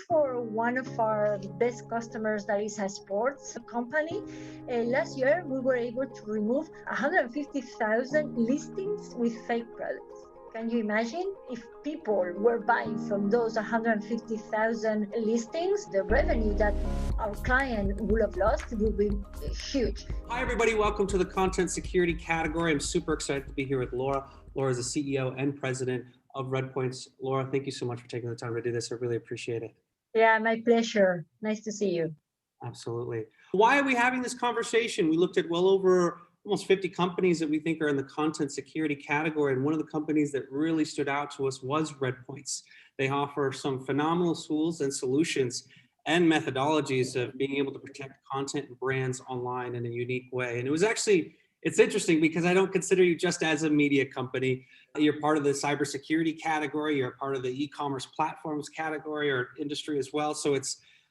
for one of our best customers that is a sports company. Last year, we were able to remove 150,000 listings with fake products. Can you imagine if people were buying from those 150,000 listings, the revenue that our client would have lost would be huge. Hi, everybody. Welcome to the content security category. I'm super excited to be here with Laura. Laura is the CEO and president of Redpoints. Laura, thank you so much for taking the time to do this. I really appreciate it. Yeah, my pleasure. Nice to see you. Absolutely. Why are we having this conversation? We looked at well over almost 50 companies that we think are in the content security category. And one of the companies that really stood out to us was Redpoints. They offer some phenomenal tools and solutions and methodologies of being able to protect content and brands online in a unique way. And it's interesting because I don't consider you just as a media company. You're part of the cybersecurity category. You're part of the e-commerce platforms category or industry as well. So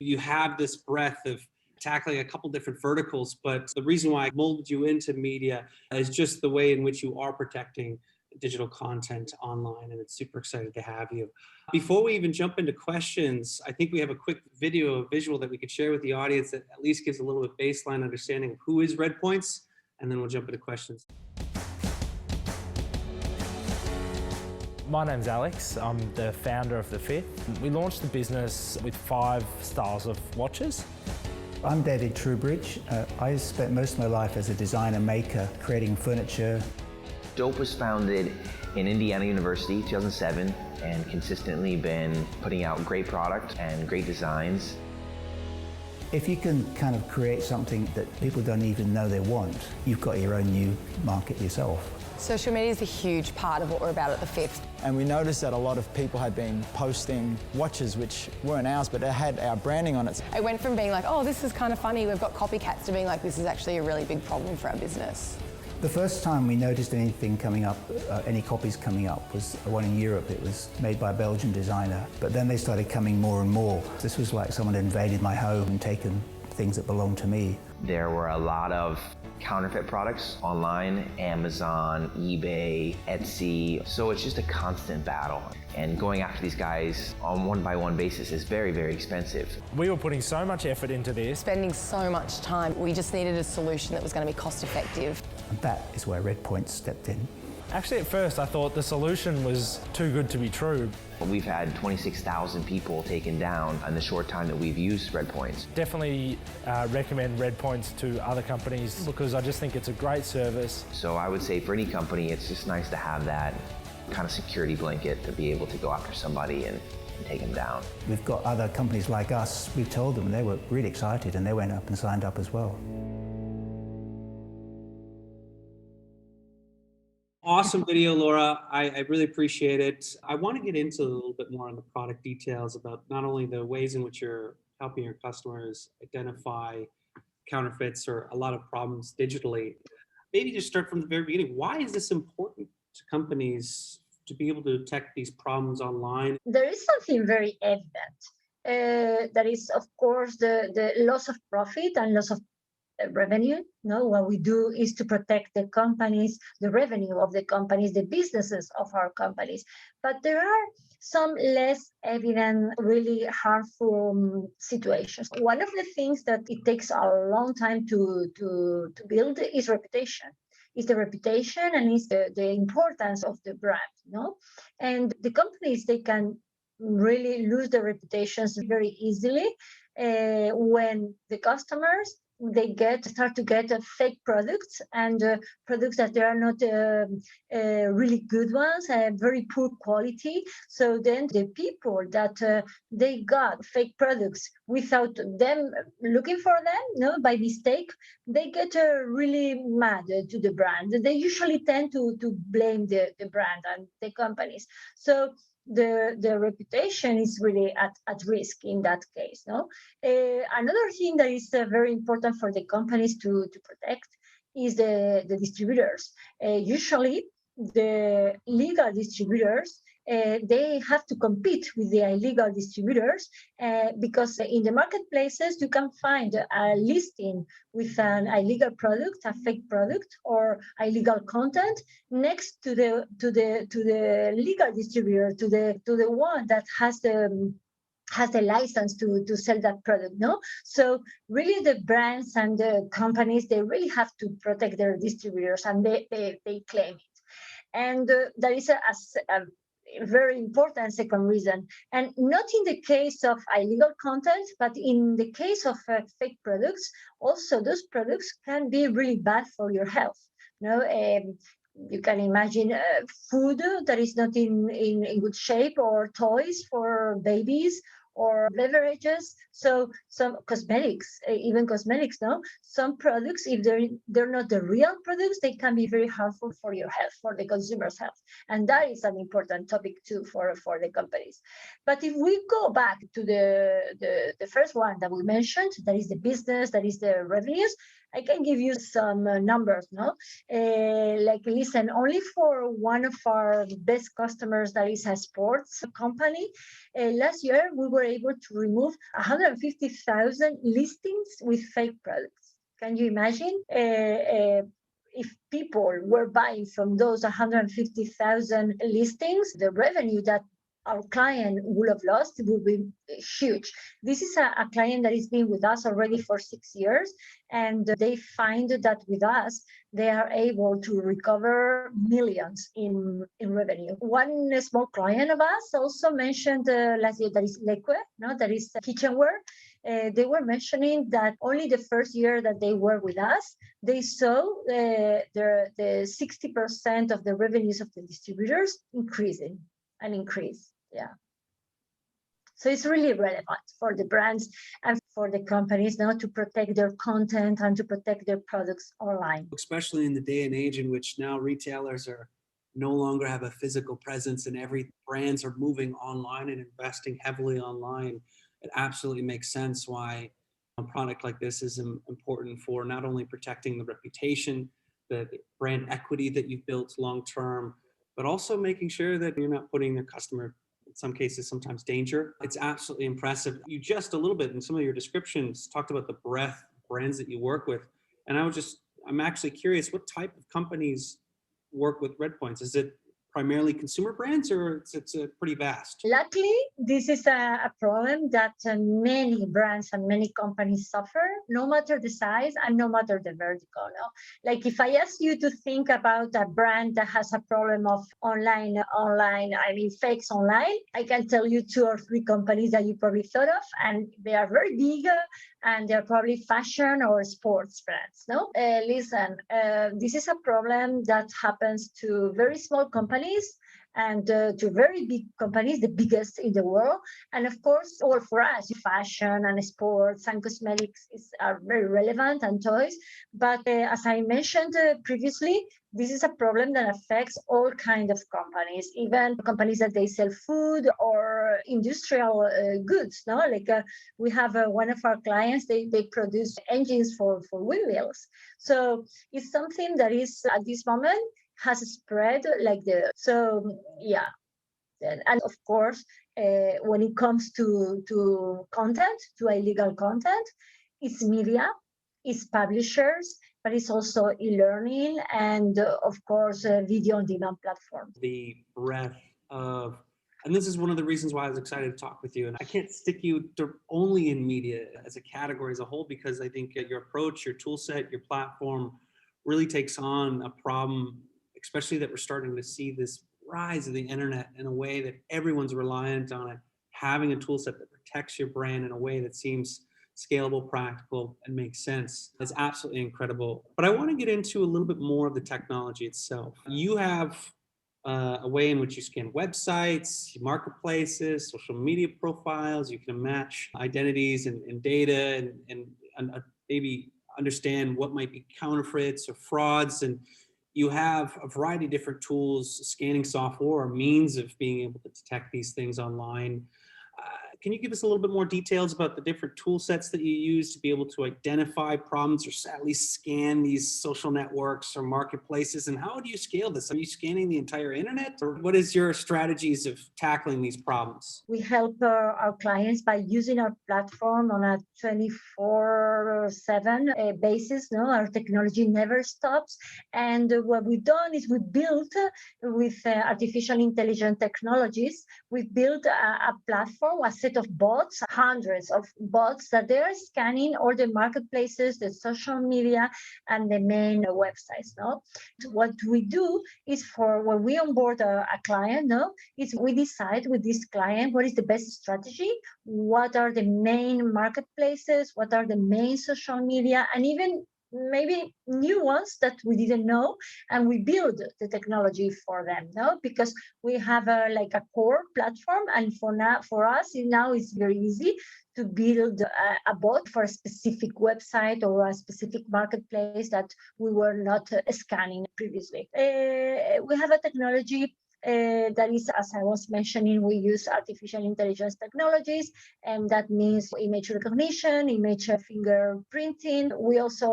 you have this breadth of tackling a couple different verticals, but the reason why I molded you into media is just the way in which you are protecting digital content online, and it's super excited to have you. Before we even jump into questions, I think we have a quick visual that we could share with the audience that at least gives a little bit baseline understanding of who is Redpoints, and then we'll jump into questions. My name's Alex. I'm the founder of The Fifth. We launched the business with 5 styles of watches. I'm David Trubridge. I spent most of my life as a designer maker, creating furniture. Dope was founded in Indiana University, 2007, and consistently been putting out great product and great designs. If you can kind of create something that people don't even know they want, you've got your own new market yourself. Social media is a huge part of what we're about at The Fifth. And we noticed that a lot of people had been posting watches which weren't ours, but they had our branding on it. It went from being like, oh, this is kind of funny, we've got copycats, to being like, this is actually a really big problem for our business. The first time we noticed anything coming up, any copies coming up, was one in Europe. It was made by a Belgian designer, but then they started coming more and more. This was like someone had invaded my home and taken things that belonged to me. There were a lot of counterfeit products online, Amazon, eBay, Etsy. So it's just a constant battle. And going after these guys on one-by-one basis is very, very expensive. We were putting so much effort into this. Spending so much time, we just needed a solution that was going to be cost effective. And that is where Redpoints stepped in. Actually, at first, I thought the solution was too good to be true. We've had 26,000 people taken down in the short time that we've used Redpoints. Definitely recommend Redpoints to other companies because I just think it's a great service. So I would say for any company, it's just nice to have that kind of security blanket to be able to go after somebody and take them down. We've got other companies like us. We've told them, and they were really excited, and they went up and signed up as well. Awesome video, Laura. I really appreciate it. I want to get into a little bit more on the product details about not only the ways in which you're helping your customers identify counterfeits or a lot of problems digitally. Maybe just start from the very beginning. Why is this important to companies to be able to detect these problems online? There is something very evident. That is, of course, the loss of profit and loss of revenue. No, what we do is to protect the companies, the revenue of the companies, the businesses of our companies. But there are some less evident, really harmful situations. One of the things that it takes a long time to build is reputation. Is the reputation and is the importance of the brand. No, and the companies, they can really lose their reputations very easily when the customers start to get fake products and products that they are not really good ones, very poor quality. So then the people that they got fake products without them looking for them, no, by mistake, they get really mad to the brand. They usually tend to blame the brand and the companies. So the reputation is really at risk in that case. No, another thing that is very important for the companies to protect is the distributors. Usually, the legal distributors they have to compete with the illegal distributors because in the marketplaces you can find a listing with an illegal product, a fake product, or illegal content next to the legal distributor, to the one that has the has the license to sell that product, no? So really the brands and the companies, they really have to protect their distributors, and they claim it. And there is a very important second reason, and not in the case of illegal content, but in the case of fake products, also those products can be really bad for your health. You can imagine food that is not in good shape, or toys for babies, or beverages. So some cosmetics, even cosmetics, no? Some products, if they're not the real products, they can be very harmful for your health, for the consumer's health. And that is an important topic too for the companies. But if we go back to the first one that we mentioned, that is the business, that is the revenues, I can give you some numbers, no? Like, listen, only for one of our best customers, that is a sports company, last year we were able to remove 150,000 listings with fake products. Can you imagine? If people were buying from those 150,000 listings, the revenue that our client would have lost would be huge. This is a client that has been with us already for 6 years, and they find that with us, they are able to recover millions in revenue. One small client of us also mentioned last year, that is Leque, no? That is kitchenware. They were mentioning that only the first year that they were with us, they saw the 60% of the revenues of the distributors increasing. Yeah. So it's really relevant for the brands and for the companies now to protect their content and to protect their products online. Especially in the day and age in which now retailers are no longer have a physical presence, and every brands are moving online and investing heavily online. It absolutely makes sense why a product like this is important for not only protecting the reputation, the brand equity that you've built long term, but also making sure that you're not putting the customer, in some cases, sometimes danger. It's absolutely impressive. You just a little bit in some of your descriptions talked about the breadth of brands that you work with. And I'm actually curious, what type of companies work with Redpoints? Is it primarily consumer brands, or it's pretty vast? Luckily, this is a problem that many brands and many companies suffer, no matter the size and no matter the vertical. No? Like, if I ask you to think about a brand that has a problem of fakes online, I can tell you 2 or 3 companies that you probably thought of, and they are very big, and they're probably fashion or sports brands. No, listen, this is a problem that happens to very small companies and to very big companies, the biggest in the world. And of course, all for us, fashion and sports and cosmetics are very relevant, and toys. But as I mentioned previously, this is a problem that affects all kinds of companies, even companies that they sell food or industrial goods. No, like we have one of our clients, they produce engines for windmills. So it's something that is at this moment has spread like yeah. And of course, when it comes to content, to illegal content, it's media, it's publishers, but it's also e-learning and of course video on demand platforms. The breadth of, and this is one of the reasons why I was excited to talk with you. And I can't stick you only in media as a category as a whole, because I think your approach, your tool set, your platform really takes on a problem, especially that we're starting to see this rise of the internet in a way that everyone's reliant on it. Having a tool set that protects your brand in a way that seems scalable, practical, and makes sense is absolutely incredible. But I want to get into a little bit more of the technology itself. You have a way in which you scan websites, marketplaces, social media profiles. You can match identities and data and maybe understand what might be counterfeits or frauds. And you have a variety of different tools, scanning software, or means of being able to detect these things online. Can you give us a little bit more details about the different tool sets that you use to be able to identify problems or at least scan these social networks or marketplaces? And how do you scale this? Are you scanning the entire internet, or what is your strategies of tackling these problems? We help our clients by using our platform on a 24/7 basis. No, our technology never stops. And what we've done is we built with artificial intelligence technologies, we built a platform, a set of bots, hundreds of bots that they're scanning all the marketplaces, the social media, and the main websites. No, what we do is for when we onboard a client, no, is we decide with this client what is the best strategy, what are the main marketplaces, what are the main social media, and even maybe new ones that we didn't know, and we build the technology for them, no, because we have like a core platform, and for us now it's very easy to build a bot for a specific website or a specific marketplace that we were not scanning previously. We have a technology that is, as I was mentioning, we use artificial intelligence technologies, and that means image recognition, image fingerprinting. We also,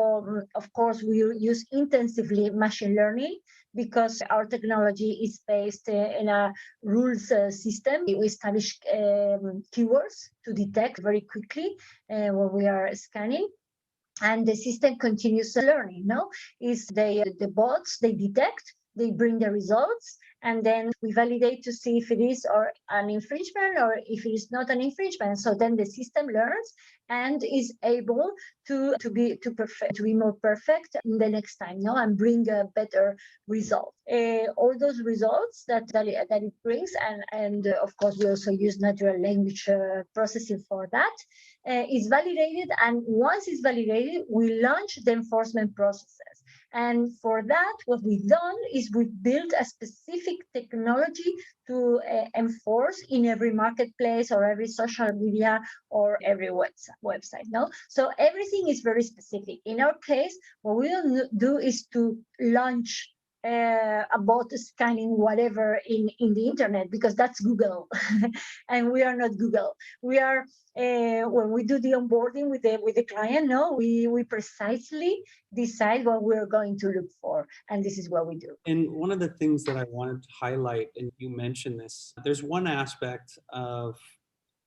of course, we use intensively machine learning because our technology is based in a rules system. We establish keywords to detect very quickly when we are scanning. And the system continues learning, no? Is the bots, they detect, they bring the results, and then we validate to see if it is or an infringement or if it is not an infringement. So then the system learns and is able to be more perfect in the next time, no, and bring a better result. All those results that it brings, and of course we also use natural language processing for that. Is validated, and once it's validated, we launch the enforcement processes. And for that, what we've done is we've built a specific technology to enforce in every marketplace or every social media or every website. No, so everything is very specific. In our case, what we do is to launch about scanning whatever in the internet, because that's Google, and we are not Google. We are when we do the onboarding with the client, no, we precisely decide what we're going to look for, and this is what we do. And one of the things that I wanted to highlight, and you mentioned this, there's one aspect of,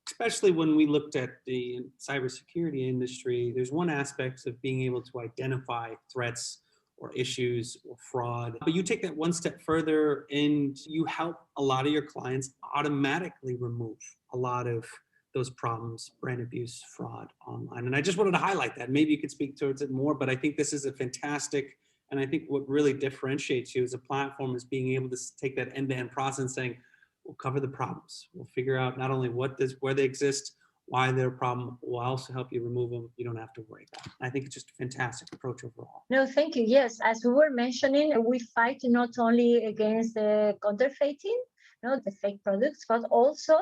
especially when we looked at the cybersecurity industry, there's one aspect of being able to identify threats or issues or fraud. But you take that one step further and you help a lot of your clients automatically remove a lot of those problems, brand abuse, fraud online. And I just wanted to highlight that. Maybe you could speak towards it more, but I think this is a fantastic, and I think what really differentiates you as a platform is being able to take that end-to-end process and saying, we'll cover the problems. We'll figure out not only where they exist, why they're a problem, we'll also help you remove them. You don't have to worry about it. I think it's just a fantastic approach overall. No, thank you. Yes, as we were mentioning, we fight not only against the counterfeiting, no, the fake products, but also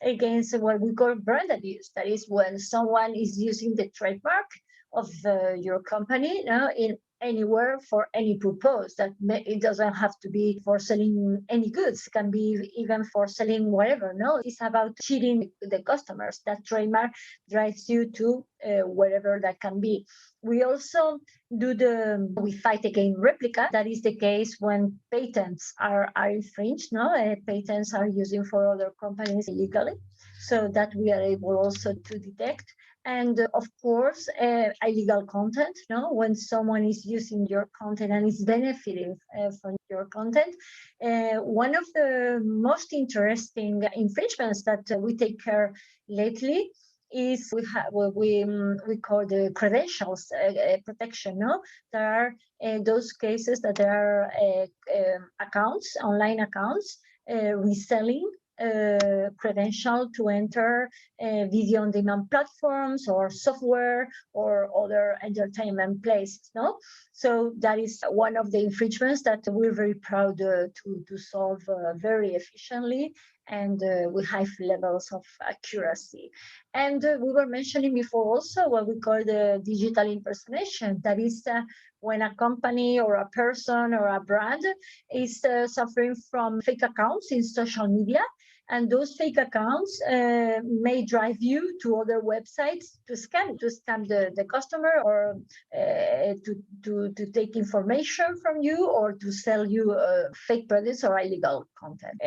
against what we call brand abuse. That is when someone is using the trademark of your company, no, in anywhere for any purpose. That it doesn't have to be for selling any goods. It can be even for selling whatever. No, it's about cheating the customers. That trademark drives you to wherever that can be. We also we fight against replica. That is the case when patents are infringed. No, patents are using for other companies illegally. So that we are able also to detect. And of course, illegal content, no? When someone is using your content and is benefiting from your content. One of the most interesting infringements that we take care lately is we call the credentials protection. No, there are those cases that there are accounts, online accounts, reselling credential to enter video on demand platforms or software or other entertainment places. No, so that is one of the infringements that we're very proud to solve very efficiently and with high levels of accuracy. And we were mentioning before also what we call the digital impersonation. That is when a company or a person or a brand is suffering from fake accounts in social media. And those fake accounts may drive you to other websites to scam the customer, or to take information from you, or to sell you fake products or illegal content.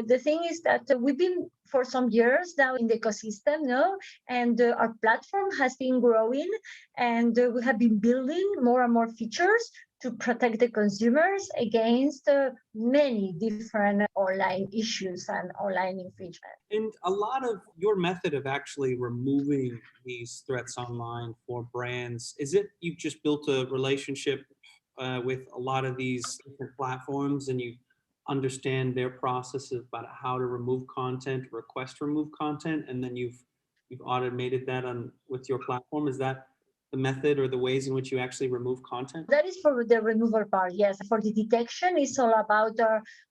The thing is that we've been for some years now in the ecosystem, no, and our platform has been growing, and we have been building more and more features to protect the consumers against many different online issues and online infringement. And a lot of your method of actually removing these threats online for brands, is it you've just built a relationship with a lot of these different platforms and you understand their processes about how to remove content, request remove content, and then you've automated that on with your platform? Is that the method or the ways in which you actually remove content? That is for the removal part, yes. For the detection, it's all about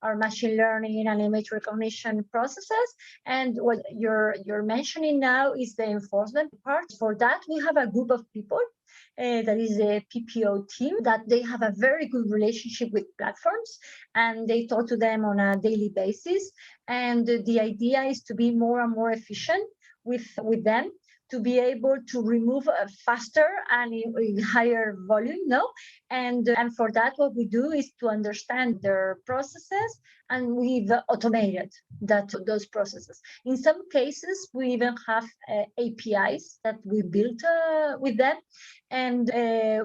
our machine learning and image recognition processes. And what you're mentioning now is the enforcement part. For that, we have a group of people that is a PPO team that they have a very good relationship with platforms and they talk to them on a daily basis. And the idea is to be more and more efficient with them, to be able to remove faster and in higher volume, no? And for that, what we do is to understand their processes, and we've automated those processes. In some cases, we even have APIs that we built with them, and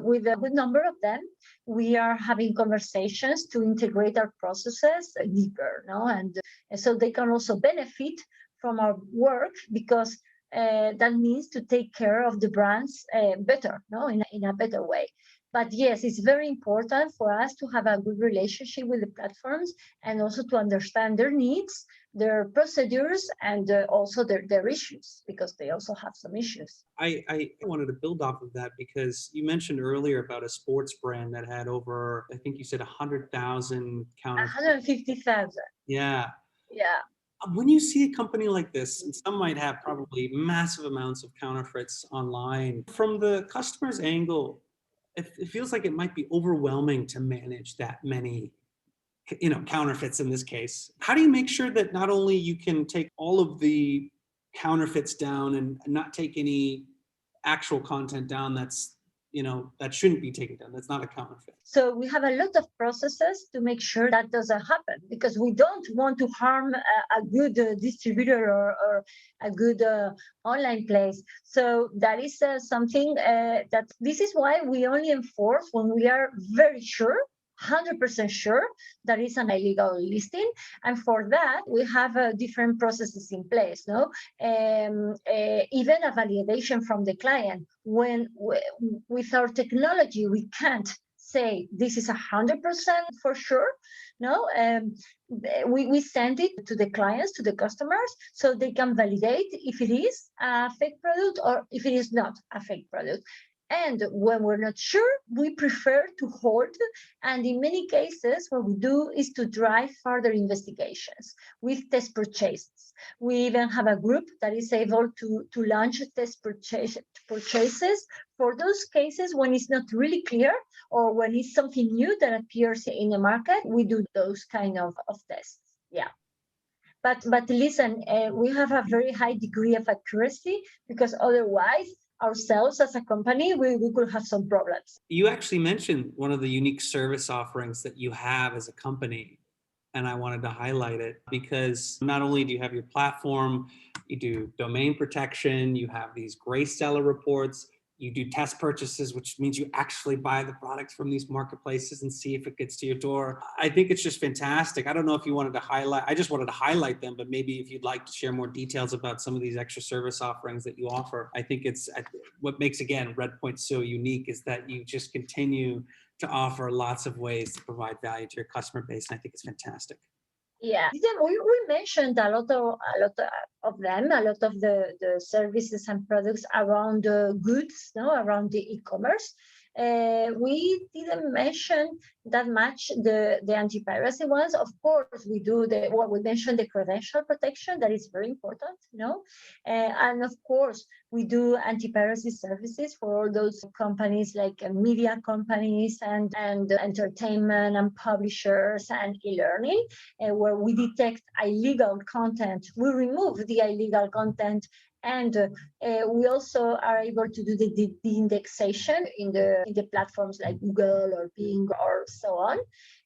with a good number of them, we are having conversations to integrate our processes deeper, no? And so they can also benefit from our work because that means to take care of the brands better, no, in a better way. But yes, it's very important for us to have a good relationship with the platforms and also to understand their needs, their procedures, and also their issues, because they also have some issues. I wanted to build off of that because you mentioned earlier about a sports brand that had over, I think you said 100,000 counterfeit. 150,000. Yeah. Yeah. When you see a company like this, and some might have probably massive amounts of counterfeits online, from the customer's angle, it feels like it might be overwhelming to manage that many, counterfeits in this case. How do you make sure that not only you can take all of the counterfeits down and not take any actual content down that's, that shouldn't be taken down, that's not a counterfeit? So we have a lot of processes to make sure that doesn't happen, because we don't want to harm a good distributor or a good online place. So that is something that this is why we only enforce when we are very sure, 100% sure that is an illegal listing, and for that we have different processes in place. No, even a validation from the client. When with our technology we can't say this is 100% for sure. No, we send it to the clients, to the customers, so they can validate if it is a fake product or if it is not a fake product. And when we're not sure, we prefer to hold. And in many cases, what we do is to drive further investigations with test purchases. We even have a group that is able to launch test purchases for those cases when it's not really clear or when it's something new that appears in the market. We do those kind of tests. Yeah. But listen, we have a very high degree of accuracy, because otherwise, ourselves as a company, we could have some problems. You actually mentioned one of the unique service offerings that you have as a company, and I wanted to highlight it because not only do you have your platform, you do domain protection, you have these gray seller reports, you do test purchases, which means you actually buy the products from these marketplaces and see if it gets to your door. I think it's just fantastic. I don't know if you wanted to highlight, I just wanted to highlight them, but maybe if you'd like to share more details about some of these extra service offerings that you offer. I think it's what makes, again, Redpoint so unique is that you just continue to offer lots of ways to provide value to your customer base. And I think it's fantastic. Yeah, we mentioned a lot of them, a lot of the services and products around the goods, no, around the e-commerce. We didn't mention that much the anti-piracy ones. Of course, we do what we mentioned, the credential protection. That is very important, and of course, we do anti-piracy services for all those companies like media companies and entertainment and publishers and e-learning, where we detect illegal content. We remove the illegal content And we also are able to do the indexation in the platforms like Google or Bing or so on.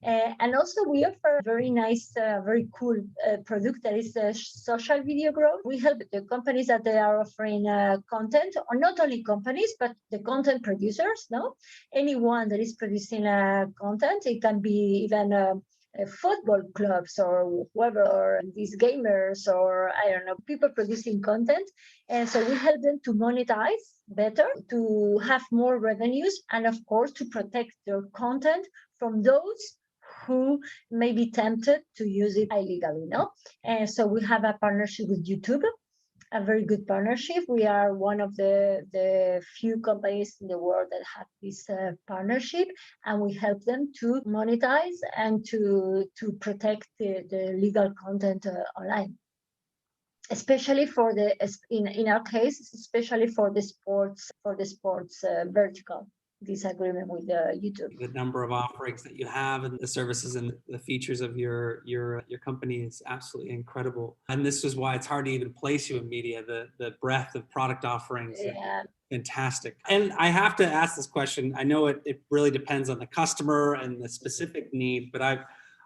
And also we offer a very nice, very cool product that is social video growth. We help the companies that they are offering content, or not only companies, but the content producers, no? Anyone that is producing content, it can be even football clubs or whoever, or these gamers, or I don't know, people producing content. And so we help them to monetize better, to have more revenues, and of course to protect their content from those who may be tempted to use it illegally, no? And so we have a partnership with YouTube, a very good partnership. We are one of the few companies in the world that have this partnership, and we help them to monetize and to protect the legal content online. Especially for in our case, especially for the sports vertical. This agreement with YouTube. The number of offerings that you have and the services and the features of your company is absolutely incredible. And this is why it's hard to even place you in media. The breadth of product offerings. Yeah. Fantastic. And I have to ask this question. I know it really depends on the customer and the specific need, but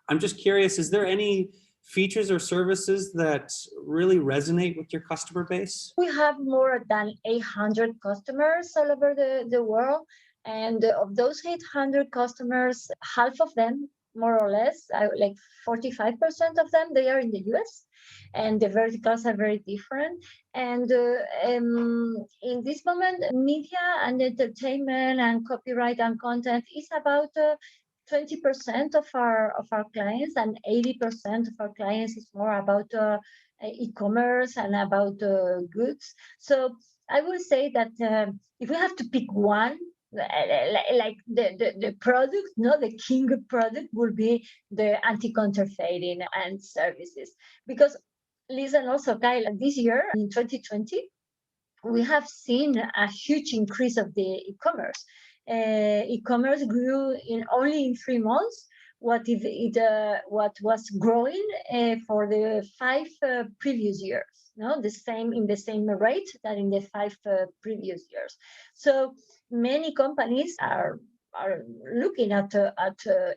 I'm just curious, is there any features or services that really resonate with your customer base? We have more than 800 customers all over the world. And of those 800 customers, half of them, more or less, like 45% of them, they are in the US. And the verticals are very different. And in this moment, media and entertainment and copyright and content is about 20% of our clients, and 80% of our clients is more about e-commerce and about goods. So I will say that if we have to pick one, like the product, no, the king product will be the anti-counterfeiting and services. Because listen, also Kyle, this year in 2020, we have seen a huge increase of the e-commerce. E-commerce grew only in 3 months what was growing for the 5 previous years. No, in the same rate that in the 5 previous years. So many companies are looking at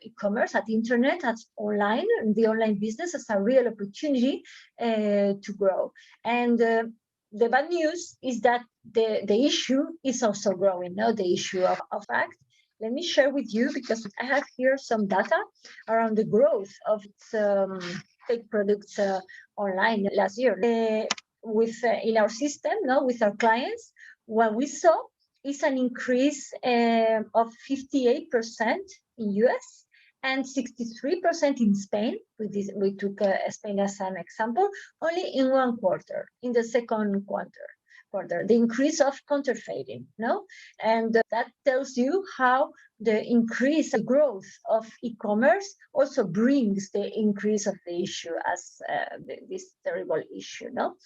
e-commerce, at internet, at online, the online business as a real opportunity to grow. And the bad news is that the issue is also growing, no? The issue of fact. Let me share with you, because I have here some data around the growth of fake products online last year. In our system, no, with our clients, what we saw is an increase of 58% in US and 63% in Spain. We took Spain as an example, only in 1 quarter, in the second quarter, the increase of counterfeiting, no? And that tells you how the increase, the growth of e-commerce also brings the increase of the issue as this terrible issue, no?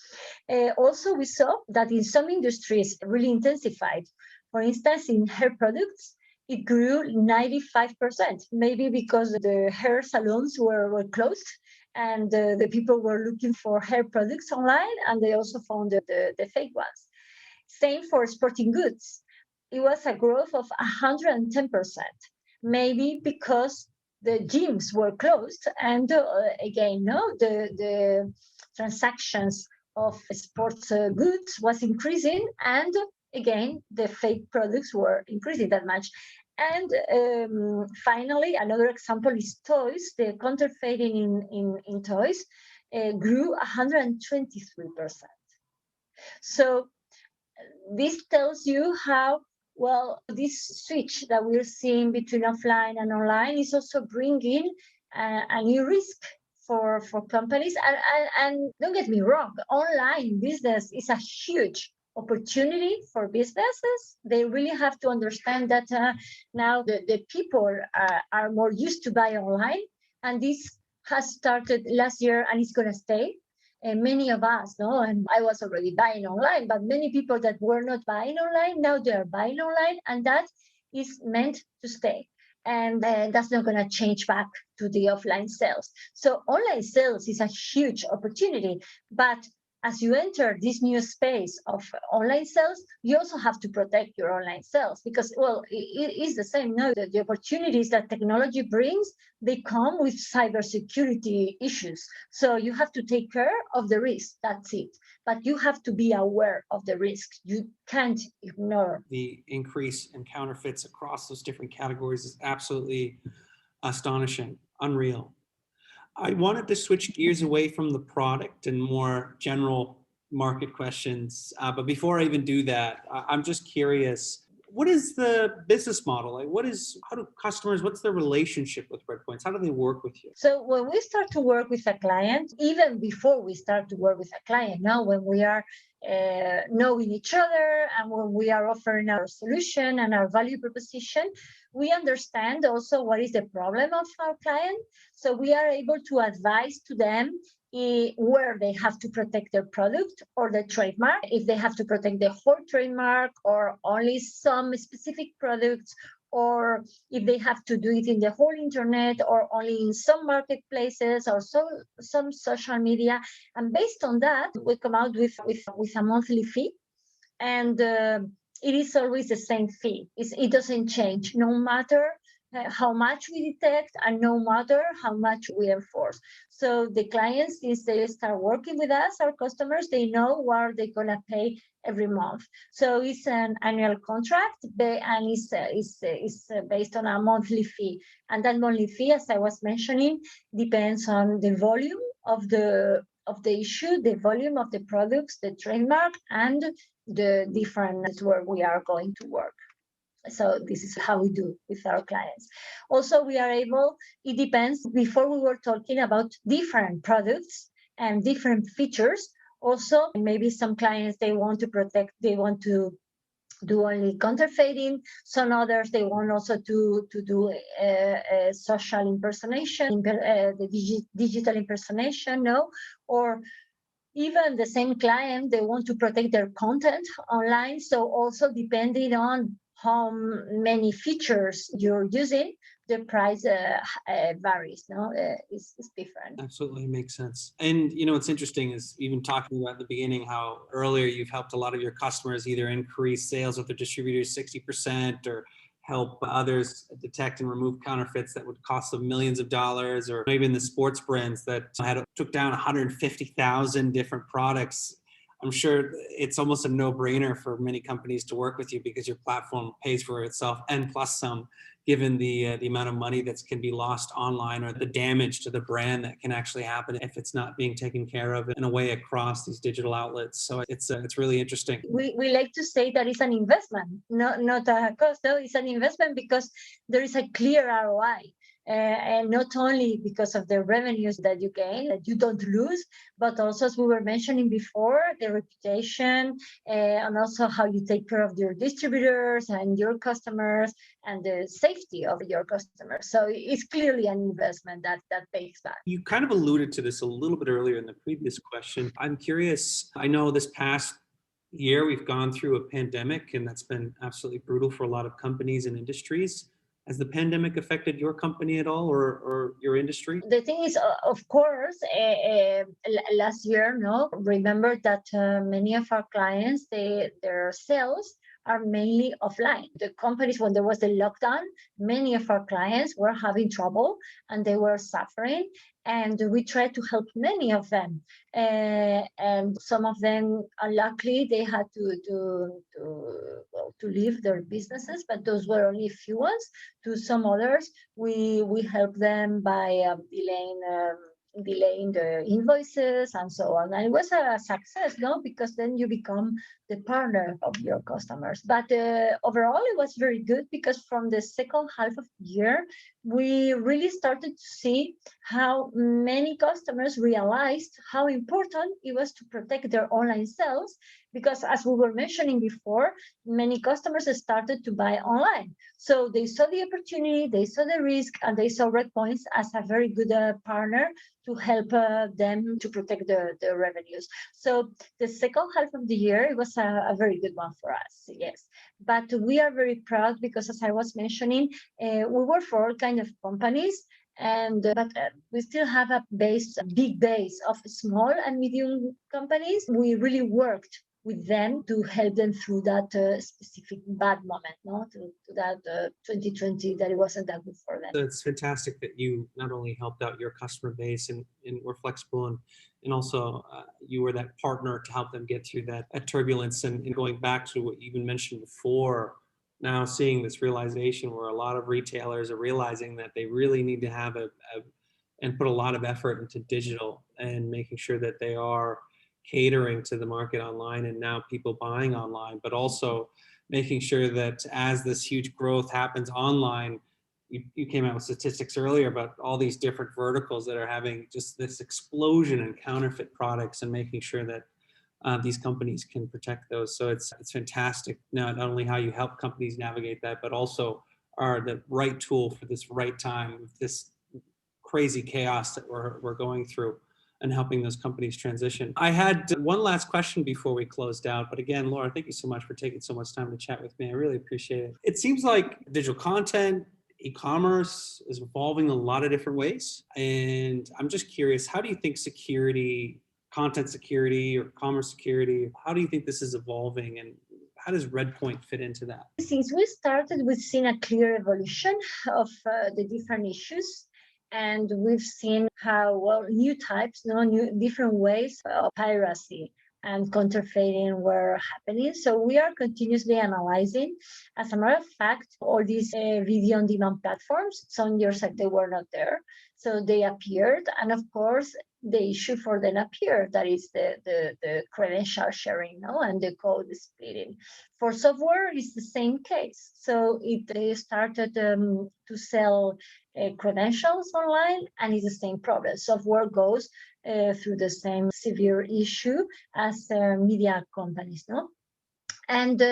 Also, we saw that in some industries really intensified. For instance, in hair products, it grew 95%, maybe because the hair salons were closed, and the people were looking for hair products online, and they also found the fake ones. Same for sporting goods. It was a growth of 110%, maybe because the gyms were closed, and again, no, the transactions of sports goods was increasing, and again, the fake products were increasing that much. And finally, another example is toys. The counterfeiting in toys grew 123%. So this tells you how, well, this switch that we're seeing between offline and online is also bringing a new risk for companies. And don't get me wrong, online business is a huge opportunity for businesses. They really have to understand that now the people are more used to buy online, and this has started last year and it's going to stay. And many of us, no, and I was already buying online, but many people that were not buying online, now they're buying online, and that is meant to stay. And that's not going to change back to the offline sales. So online sales is a huge opportunity, but as you enter this new space of online sales, you also have to protect your online sales because, well, it is the same. No, the opportunities that technology brings, they come with cybersecurity issues. So you have to take care of the risk. That's it. But you have to be aware of the risk. You can't ignore. The increase in counterfeits across those different categories is absolutely astonishing, unreal. I wanted to switch gears away from the product and more general market questions. But before I even do that, I'm just curious, what is the business model? Like, how do customers, what's their relationship with Redpoints? How do they work with you? So when we start to work with a client, even before we start to work with a client, now when we are knowing each other and when we are offering our solution and our value proposition, we understand also what is the problem of our client. So we are able to advise to them where they have to protect their product or the trademark, if they have to protect the whole trademark or only some specific products, or if they have to do it in the whole internet or only in some marketplaces or some social media. And based on that, we come out with a monthly fee. And it is always the same fee. It doesn't change, no matter how much we detect and no matter how much we enforce. So the clients, since they start working with us, our customers, they know what they're going to pay every month. So it's an annual contract and it's based on a monthly fee. And that monthly fee, as I was mentioning, depends on the volume of the issue, the volume of the products, the trademark, and the different where we are going to work. So this is how we do with our clients. Also, we are able, it depends, before we were talking about different products and different features. Also, maybe some clients, they want to do only counterfeiting. Some others, they want also to do social impersonation, the digital impersonation, no? Or even the same client, they want to protect their content online. So also depending on how many features you're using, the price varies, no? It's different. Absolutely makes sense. And, what's interesting is even talking about at the beginning, how earlier you've helped a lot of your customers either increase sales with their distributors 60% or help others detect and remove counterfeits that would cost them millions of dollars, or maybe in the sports brands that took down 150,000 different products. I'm sure it's almost a no-brainer for many companies to work with you because your platform pays for itself and plus some, given the amount of money that can be lost online or the damage to the brand that can actually happen if it's not being taken care of in a way across these digital outlets. So it's really interesting. We like to say that it's an investment, not a cost. No, it's an investment because there is a clear ROI. And not only because of the revenues that you gain, that you don't lose, but also, as we were mentioning before, the reputation and also how you take care of your distributors and your customers and the safety of your customers. So it's clearly an investment that pays back. You kind of alluded to this a little bit earlier in the previous question. I'm curious, I know this past year we've gone through a pandemic, and that's been absolutely brutal for a lot of companies and industries. Has the pandemic affected your company at all or your industry? The thing is, of course, last year, remember that many of our clients, their sales are mainly offline. The companies, when there was the lockdown, many of our clients were having trouble and they were suffering. And we tried to help many of them. And some of them, unluckily, they had to leave their businesses, but those were only a few ones. To some others, we helped them by delaying the invoices and so on. And it was a success, because then you become the partner of your customers. But overall, it was very good because from the second half of the year, we really started to see how many customers realized how important it was to protect their online sales. Because as we were mentioning before, many customers started to buy online. So they saw the opportunity, they saw the risk, and they saw Redpoints as a very good partner to help them to protect the revenues. So the second half of the year, it was a very good one for us, yes. But we are very proud because, as I was mentioning, we work for all kinds of companies, And but we still have a big base of small and medium companies. We really worked with them to help them through that specific bad moment, no, to that 2020 that it wasn't that good for them. It's fantastic that you not only helped out your customer base and were flexible, and also you were that partner to help them get through that turbulence. And going back to what you even mentioned before, now seeing this realization where a lot of retailers are realizing that they really need to have and put a lot of effort into digital and making sure that they are catering to the market online and now people buying online, but also making sure that as this huge growth happens online, you came out with statistics earlier about all these different verticals that are having just this explosion in counterfeit products, and making sure that these companies can protect those. So it's fantastic, not only how you help companies navigate that, but also are the right tool for this right time with this crazy chaos that we're going through, and helping those companies transition. I had one last question before we closed out, but again, Laura, thank you so much for taking so much time to chat with me. I really appreciate it. It seems like digital content, e-commerce is evolving in a lot of different ways. And I'm just curious, how do you think security, content security or commerce security, how do you think this is evolving, and how does Redpoint fit into that? Since we started, we've seen a clear evolution of the different issues. And we've seen how, well, new types, new different ways of piracy and counterfeiting were happening. So we are continuously analyzing. As a matter of fact, all these video on demand platforms, some years ago, they were not there. So they appeared. And of course, the issue for them appeared. That is the credential sharing, and the code splitting. For software, it's the same case. So they started to sell credentials online, and it's the same problem. Software goes through the same severe issue as media companies, and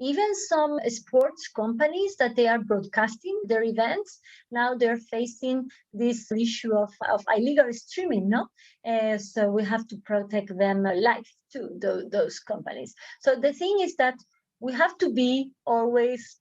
even some sports companies that they are broadcasting their events, now they're facing this issue of illegal streaming, so we have to protect them live too, those companies. So the thing is that we have to be always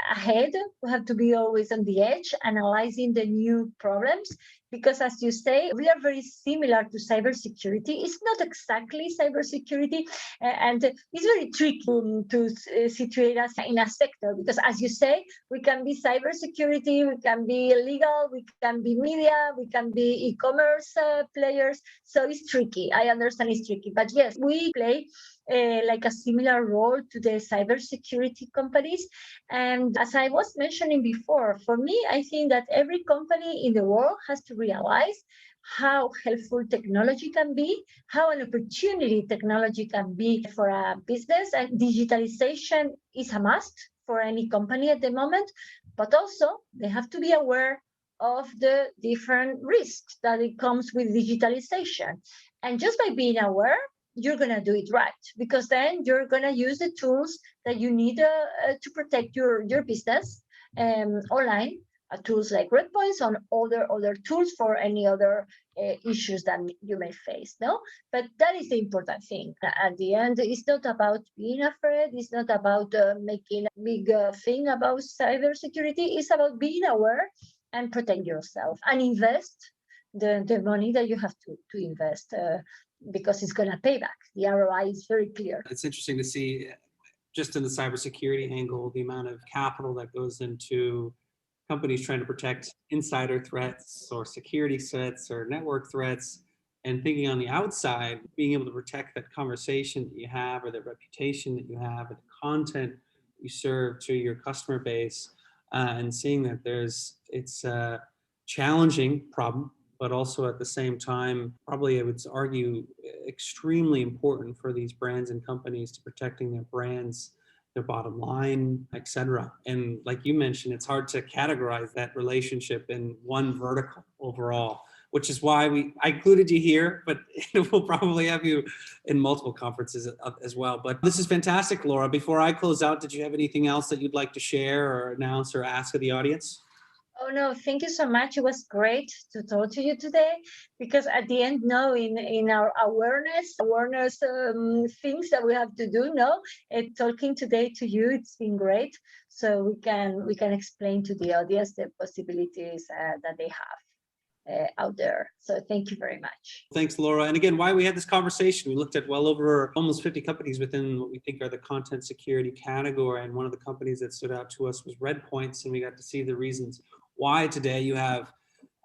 ahead. We have to be always on the edge, analyzing the new problems, because as you say, we are very similar to cybersecurity. It's not exactly cybersecurity, and it's very tricky to situate us in a sector, because as you say, we can be cybersecurity, we can be legal, we can be media, we can be e-commerce players. So it's tricky. I understand it's tricky, but yes, we play like a similar role to the cybersecurity companies. And as I was mentioning before, for me, I think that every company in the world has to realize how helpful technology can be, how an opportunity technology can be for a business. And digitalization is a must for any company at the moment, but also they have to be aware of the different risks that it comes with digitalization. And just by being aware, you're going to do it right, because then you're going to use the tools that you need to protect your business online, tools like Redpoints, on other tools for any other issues that you may face. But that is the important thing. At the end, it's not about being afraid. It's not about making a big thing about cybersecurity. It's about being aware and protect yourself and invest the money that you have to invest, because it's going to pay back. The ROI is very clear. It's interesting to see, just in the cybersecurity angle, the amount of capital that goes into companies trying to protect insider threats or security threats or network threats, and thinking on the outside, being able to protect that conversation that you have, or the reputation that you have, or the content you serve to your customer base, and seeing that it's a challenging problem, but also at the same time, probably I would argue extremely important for these brands and companies to protecting their brands, their bottom line, etc. And like you mentioned, it's hard to categorize that relationship in one vertical overall, which is why I included you here, but we'll probably have you in multiple conferences as well. But this is fantastic, Laura. Before I close out, did you have anything else that you'd like to share or announce or ask of the audience? Oh, no, thank you so much. It was great to talk to you today, because at the end, in our awareness things that we have to do, talking today to you, it's been great. So we can explain to the audience the possibilities that they have. out there. So thank you very much. Thanks, Laura. And again, why we had this conversation, we looked at well over almost 50 companies within what we think are the content security category. And one of the companies that stood out to us was Redpoints. And we got to see the reasons why today you have,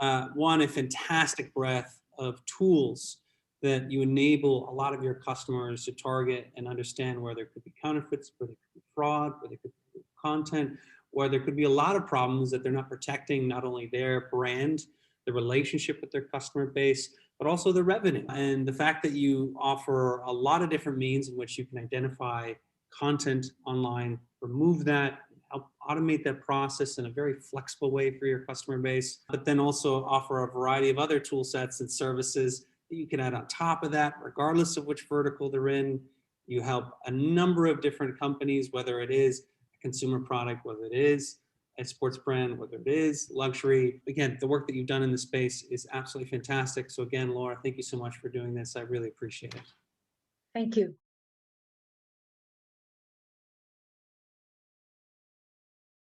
a fantastic breadth of tools that you enable a lot of your customers to target and understand where there could be counterfeits, where there could be fraud, where there could be content, where there could be a lot of problems that they're not protecting not only their brand, the relationship with their customer base, but also the revenue. And the fact that you offer a lot of different means in which you can identify content online, remove that, help automate that process in a very flexible way for your customer base, but then also offer a variety of other tool sets and services that you can add on top of that, regardless of which vertical they're in. You help a number of different companies, whether it is a consumer product, whether it is a sports brand, whether it is luxury. Again, the work that you've done in this space is absolutely fantastic. So again, Laura, thank you so much for doing this. I really appreciate it. Thank you.